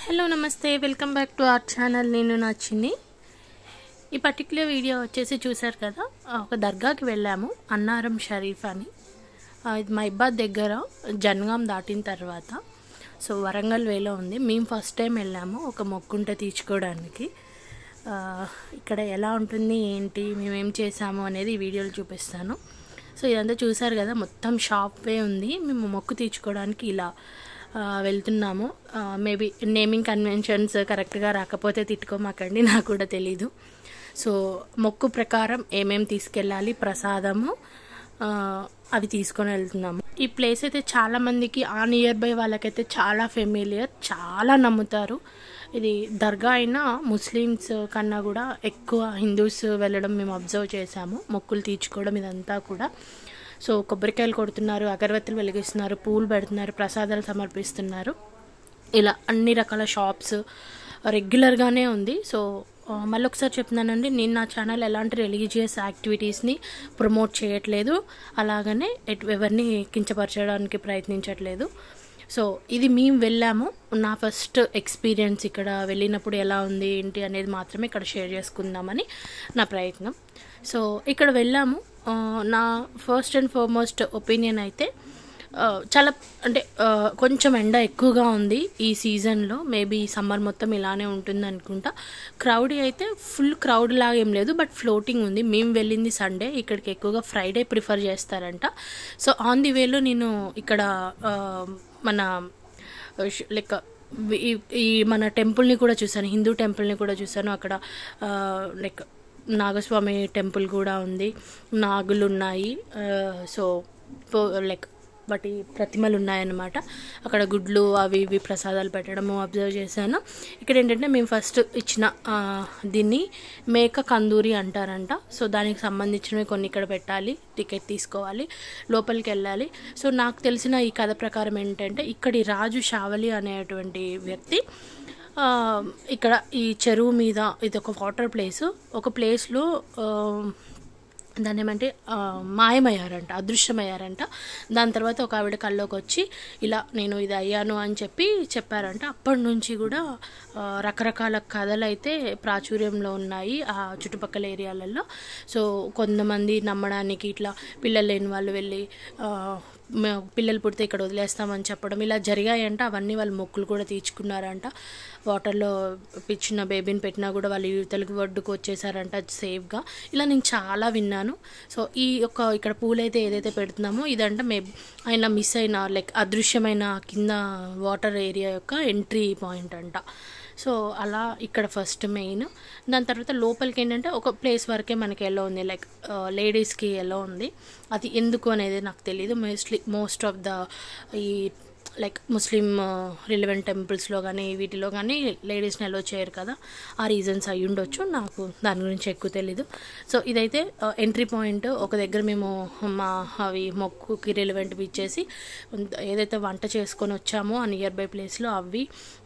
Hello నమస్తే, welcome back to our channel. నేను నచ్చింది. ఈ పర్టిక్యులర్ వీడియో వచ్చేసి చూసారు కదా, ఒక దర్గాకి వెళ్ళాము, అన్నారం షరీఫ్ అని. ఇది మైబాద్ దగ్గర జన్గాం దాటిన తర్వాత. సో వరంగల్ వేలో ఉంది. మేము ఫస్ట్ టైం వెళ్ళాము ఒక మొక్కుంటే తీర్చుకోవడానికి. ఇక్కడ ఎలా ఉంటుంది ఏంటి మేమేం చేసాము అనేది ఈ వీడియోలో చూపిస్తాను. సో ఇదంతా చూసారు కదా, మొత్తం షాప్వే ఉంది. మేము మొక్కు తీర్చుకోవడానికి ఇలా వెళ్తున్నాము. మేబీ నేమింగ్ కన్వెన్షన్స్ కరెక్ట్గా రాకపోతే తిట్టుకోమాకండి, నాకు కూడా తెలీదు. సో మొక్కు ప్రకారం ఏమేమి తీసుకెళ్ళాలి, ప్రసాదము అవి తీసుకొని వెళ్తున్నాము. ఈ ప్లేస్ అయితే చాలామందికి ఆ నియర్ బై వాళ్ళకైతే చాలా ఫెమిలియర్, చాలా నమ్ముతారు. ఇది దర్గా అయినా ముస్లిమ్స్ కన్నా కూడా ఎక్కువ హిందూస్ వెళ్ళడం మేము అబ్జర్వ్ చేసాము. మొక్కులు తీర్చుకోవడం ఇదంతా కూడా. సో కొబ్బరికాయలు కొడుతున్నారు, అగరబత్తులు వెలిగిస్తున్నారు, పూలు పెడుతున్నారు, ప్రసాదాలు సమర్పిస్తున్నారు. ఇలా అన్ని రకాల షాప్స్ రెగ్యులర్గానే ఉంది. సో మళ్ళీ ఒకసారి చెప్తున్నానండి, నేను నా ఛానల్ ఎలాంటి రిలీజియస్ యాక్టివిటీస్ని ప్రమోట్ చేయట్లేదు, అలాగనే ఎవరిని కించపరచడానికి ప్రయత్నించట్లేదు. సో ఇది మేము వెళ్ళాము, నా ఫస్ట్ ఎక్స్పీరియన్స్ ఇక్కడ వెళ్ళినప్పుడు ఎలా ఉంది ఏంటి అనేది మాత్రమే ఇక్కడ షేర్ చేసుకుందామని నా ప్రయత్నం. సో ఇక్కడ వెళ్ళాము. నా ఫస్ట్ అండ్ ఫార్మోస్ట్ ఒపీనియన్ అయితే చాలా అంటే కొంచెం ఎండ ఎక్కువగా ఉంది ఈ సీజన్లో. మేబీ సమ్మర్ మొత్తం ఇలానే ఉంటుంది అనుకుంటా. క్రౌడ్ అయితే ఫుల్ క్రౌడ్ లాగా ఏం లేదు, బట్ ఫ్లోటింగ్ ఉంది. మేము వెళ్ళింది సండే, ఇక్కడికి ఎక్కువగా ఫ్రైడే ప్రిఫర్ చేస్తారంట. సో ఆన్ ది వేలో నేను ఇక్కడ మన లైక్ ఈ మన టెంపుల్ని కూడా చూసాను, హిందూ టెంపుల్ని కూడా చూసాను. అక్కడ లైక్ నాగస్వామి టెంపుల్ కూడా ఉంది, నాగులు ఉన్నాయి. సో లైక్ వాటి ప్రతిమలు ఉన్నాయన్నమాట. అక్కడ గుడ్లు అవి ఇవి ప్రసాదాలు పెట్టడము అబ్జర్వ్ చేశాను. ఇక్కడ ఏంటంటే మేము ఫస్ట్ ఇచ్చిన దీన్ని మేక కందూరి అంటారంట. సో దానికి సంబంధించినవి కొన్ని ఇక్కడ పెట్టాలి, టికెట్ తీసుకోవాలి, లోపలికి వెళ్ళాలి. సో నాకు తెలిసిన ఈ కథ ప్రకారం ఏంటంటే, ఇక్కడి రాజు షావలి అనేటువంటి వ్యక్తి ఇక్కడ ఈ చెరువు మీద, ఇది ఒక వాటర్ ప్లేస్, ఒక ప్లేస్లో దాన్ని ఏమంటే మాయమయ్యారంట, అదృశ్యమయ్యారంట. దాని తర్వాత ఒక ఆవిడ కల్లోకి వచ్చి ఇలా నేను ఇది అయ్యాను అని చెప్పారంట. అప్పటి నుంచి కూడా రకరకాల కథలు అయితే ప్రాచుర్యంలో ఉన్నాయి ఆ చుట్టుపక్కల ఏరియాలలో. సో కొంతమంది నమ్మడానికి ఇట్లా పిల్లలు లేని వాళ్ళు వెళ్ళి పిల్లలు పుడితే ఇక్కడ వదిలేస్తామని చెప్పడం ఇలా జరిగాయంట. అవన్నీ వాళ్ళు మొక్కులు కూడా తీర్చుకున్నారంట. వాటర్లో పిచ్చిన బేబీని పెట్టినా కూడా వాళ్ళు యువతలకు ఒడ్డుకు వచ్చేసారంట సేఫ్గా. ఇలా నేను చాలా విన్నాను. సో ఈ యొక్క ఇక్కడ పూలైతే ఏదైతే పెడుతున్నామో ఇదంటే ఆయన మిస్ అయిన లైక్ అదృశ్యమైన కింద వాటర్ ఏరియా యొక్క ఎంట్రీ పాయింట్ అంట. సో అలా ఇక్కడ ఫస్ట్ మెయిన్. దాని తర్వాత లోపలికి ఏంటంటే ఒక ప్లేస్ వరకే మనకి ఎలా ఉంది, లైక్ లేడీస్కి ఎలా ఉంది, అది ఎందుకు అనేది నాకు తెలియదు. మోస్ట్ ఆఫ్ ద ఈ లైక్ ముస్లిం రిలవెంట్ టెంపుల్స్లో కానీ వీటిలో కానీ లేడీస్ని అలో చేయరు కదా, ఆ రీజన్స్ అయి ఉండొచ్చు, నాకు దాని గురించి ఎక్కువ తెలీదు. సో ఇదైతే ఎంట్రీ పాయింట్. ఒక దగ్గర మేము మా అవి మొక్కుకి రిలవెంట్వి ఇచ్చేసి ఏదైతే వంట చేసుకొని వచ్చామో ఆ నియర్ బై ప్లేస్లో అవి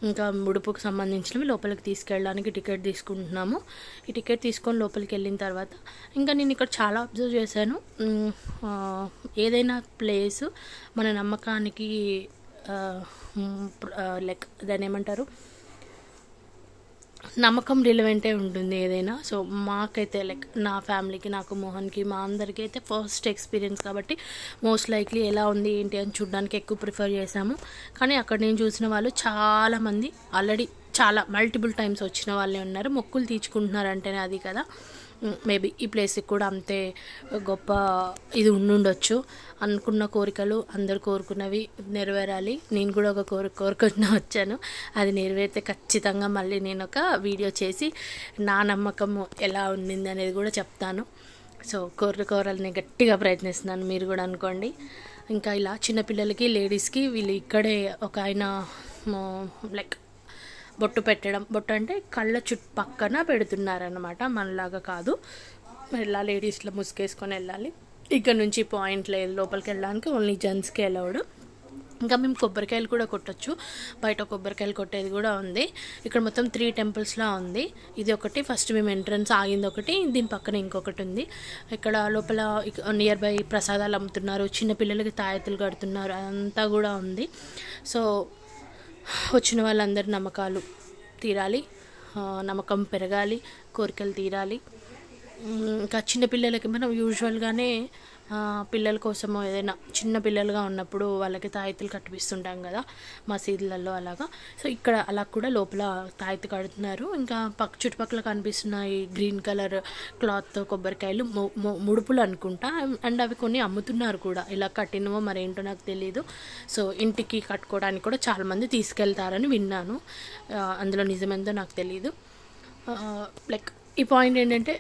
ఇంకా ముడుపుకు సంబంధించినవి లోపలికి తీసుకెళ్ళడానికి టికెట్ తీసుకుంటున్నాము. ఈ టికెట్ తీసుకొని లోపలికి వెళ్ళిన తర్వాత ఇంకా నేను ఇక్కడ చాలా అబ్జర్వ్ చేశాను. ఏదైనా ప్లేస్ మన నమ్మకానికి లైక్ దాన్ని ఏమంటారు, నమ్మకం రిలవెంటే ఉంటుంది ఏదైనా. సో మాకైతే లైక్ నా ఫ్యామిలీకి, నాకు మోహన్కి, మా అందరికీ అయితే ఫస్ట్ ఎక్స్పీరియన్స్ కాబట్టి మోస్ట్ లైక్లీ ఎలా ఉంది ఏంటి అని చూడడానికి ఎక్కువ ప్రిఫర్ చేశాము. కానీ అక్కడ నేను చూసిన వాళ్ళు చాలామంది ఆల్రెడీ చాలా మల్టిపుల్ టైమ్స్ వచ్చిన వాళ్ళే ఉన్నారు. మొక్కులు తీర్చుకుంటున్నారంటేనే అది కదా, మేబీ ఈ ప్లేస్కి కూడా అంతే గొప్ప ఇది ఉండుండొచ్చు. అనుకున్న కోరికలు అందరు కోరుకున్నవి నెరవేరాలి. నేను కూడా ఒక కోరుకున్న వచ్చాను, అది నెరవేరితే ఖచ్చితంగా మళ్ళీ నేను ఒక వీడియో చేసి నా నమ్మకం ఎలా ఉండింది అనేది కూడా చెప్తాను. సో కోరాలని గట్టిగా ప్రయత్నిస్తున్నాను, మీరు కూడా అనుకోండి. ఇంకా ఇలా చిన్నపిల్లలకి, లేడీస్కి వీళ్ళు ఇక్కడే ఒక ఆయన లైక్ బొట్టు పెట్టడం, బొట్టు అంటే కళ్ళ చుట్టుపక్కన పెడుతున్నారనమాట, మనలాగా కాదు. ఇలా లేడీస్లో ముసుగేసుకొని వెళ్ళాలి. ఇక్కడ నుంచి పాయింట్ లేదు లోపలికి వెళ్ళడానికి, ఓన్లీ జెంట్స్కి అలౌడ్. ఇంకా మేము కొబ్బరికాయలు కూడా కొట్టచ్చు, బయట కొబ్బరికాయలు కొట్టేది కూడా ఉంది. ఇక్కడ మొత్తం 3 టెంపుల్స్లా ఉంది. ఇది ఒకటి, ఫస్ట్ మేము ఎంట్రన్స్ ఆగింది ఒకటి, దీని పక్కన ఇంకొకటి ఉంది. ఇక్కడ లోపల నియర్ బై ప్రసాదాలు అమ్ముతున్నారు, చిన్నపిల్లలకి తాయెత్తులు కడుతున్నారు, అదంతా కూడా ఉంది. సో వచ్చిన వాళ్ళందరి నమ్మకాలు తీరాలి, నమ్మకం పెరగాలి, కోరికలు తీరాలి. ఇంకా చిన్నపిల్లలకి మనం యూజువల్గానే పిల్లల కోసము ఏదైనా చిన్న పిల్లలుగా ఉన్నప్పుడు వాళ్ళకి తాయెత్తులు కట్టిపిస్తుంటాం కదా మసీదులలో అలాగా. సో ఇక్కడ అలా కూడా లోపల తాయెత్తు కడుతున్నారు. ఇంకా చుట్టుపక్కల కనిపిస్తున్న ఈ గ్రీన్ కలర్ క్లాత్తో కొబ్బరికాయలు ముడుపులు అనుకుంటా, అండ్ అవి కొన్ని అమ్ముతున్నారు కూడా. ఇలా కట్టినవో మరేంటో నాకు తెలియదు. సో ఇంటికి కట్టుకోవడానికి కూడా చాలామంది తీసుకెళ్తారని విన్నాను, అందులో నిజమేందో నాకు తెలియదు. లైక్ ఈ పాయింట్ ఏంటంటే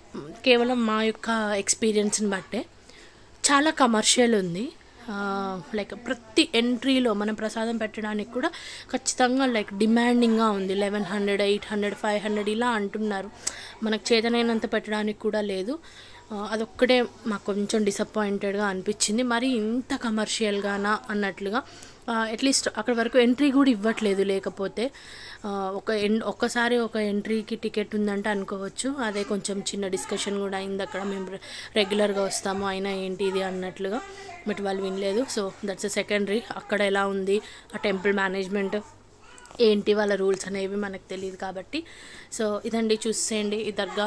కేవలం మా యొక్క ఎక్స్పీరియన్స్ని బట్టే చాలా కమర్షియల్ ఉంది. లైక్ ప్రతి ఎంట్రీలో మనం ప్రసాదం పెట్టడానికి కూడా ఖచ్చితంగా లైక్ డిమాండింగ్గా ఉంది. 1100, 800, 500 ఇలా అంటున్నారు. మనకు చేతనైనంత పెట్టడానికి కూడా లేదు. అదొక్కటే మాకు కొంచెం డిసప్పాయింటెడ్గా అనిపించింది. మరి ఇంత కమర్షియల్గానా అన్నట్లుగా. అట్లీస్ట్ అక్కడి వరకు ఎంట్రీ కూడా ఇవ్వట్లేదు. లేకపోతే ఒక్కసారి ఒక ఎంట్రీకి టికెట్ ఉందంటే అనుకోవచ్చు. అదే కొంచెం చిన్న డిస్కషన్ కూడా అయింది అక్కడ. మేము రెగ్యులర్గా వస్తాము అయినా ఏంటి ఇది అన్నట్లుగా, బట్ వాళ్ళు వినలేదు. So that's a secondary. అక్కడ ఎలా ఉంది ఆ టెంపుల్ మేనేజ్మెంట్ ఏంటి వాళ్ళ రూల్స్ అనేవి మనకు తెలియదు కాబట్టి. సో ఇదండి, చూసేయండి ఈ దర్గా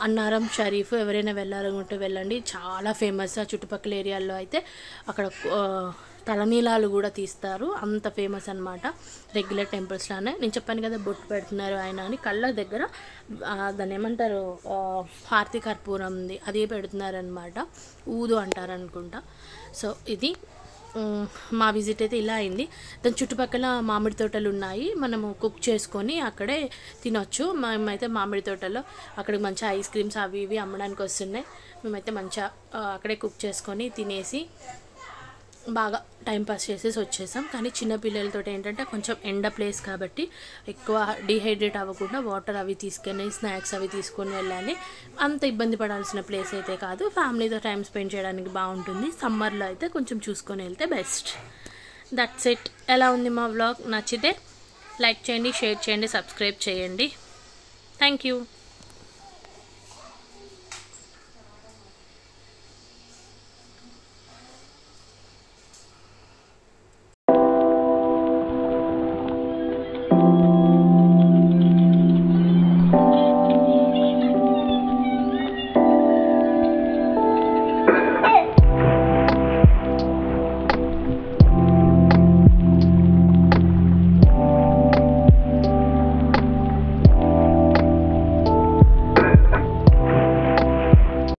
అన్నారం షరీఫ్. ఎవరైనా వెళ్ళాలనుకుంటే వెళ్ళండి, చాలా ఫేమస్. ఆ చుట్టుపక్కల ఏరియాల్లో అయితే అక్కడ తలనీలాలు కూడా తీస్తారు, అంత ఫేమస్ అనమాట. రెగ్యులర్ టెంపుల్స్లోనే నేను చెప్పాను కదా బొట్టు పెడుతున్నారు ఆయన అని. కళ్ళ దగ్గర దాన్ని ఏమంటారు, హారతి కర్పూరం ఉంది, అదే పెడుతున్నారనమాట. ఊదు అంటారు అనుకుంటా. సో ఇది మా విజిట్ అయితే ఇలా అయింది. దాని చుట్టుపక్కల మామిడి తోటలు ఉన్నాయి, మనము కుక్ చేసుకొని అక్కడే తినొచ్చు. మేమైతే మామిడి తోటలో అక్కడికి మంచిగా ఐస్ క్రీమ్స్ అవి ఇవి అమ్మడానికి వస్తున్నాయి. మేమైతే మంచిగా అక్కడే కుక్ చేసుకొని తినేసి బాగా టైంపాస్ చేసేసి వచ్చేసాం. కానీ చిన్నపిల్లలతో ఏంటంటే కొంచెం ఎండ ప్లేస్ కాబట్టి ఎక్కువ డిహైడ్రేట్ అవ్వకుండా వాటర్ అవి తీసుకొని స్నాక్స్ అవి తీసుకొని వెళ్ళాలి. అంత ఇబ్బంది పడాల్సిన ప్లేస్ అయితే కాదు. ఫ్యామిలీతో టైం స్పెండ్ చేయడానికి బాగుంటుంది. సమ్మర్లో అయితే కొంచెం చూసుకొని వెళ్తే బెస్ట్. That's it. ఎలా ఉంది మా వ్లాగ్? నచ్చితే లైక్ చేయండి, షేర్ చేయండి, సబ్స్క్రైబ్ చేయండి. Thank you.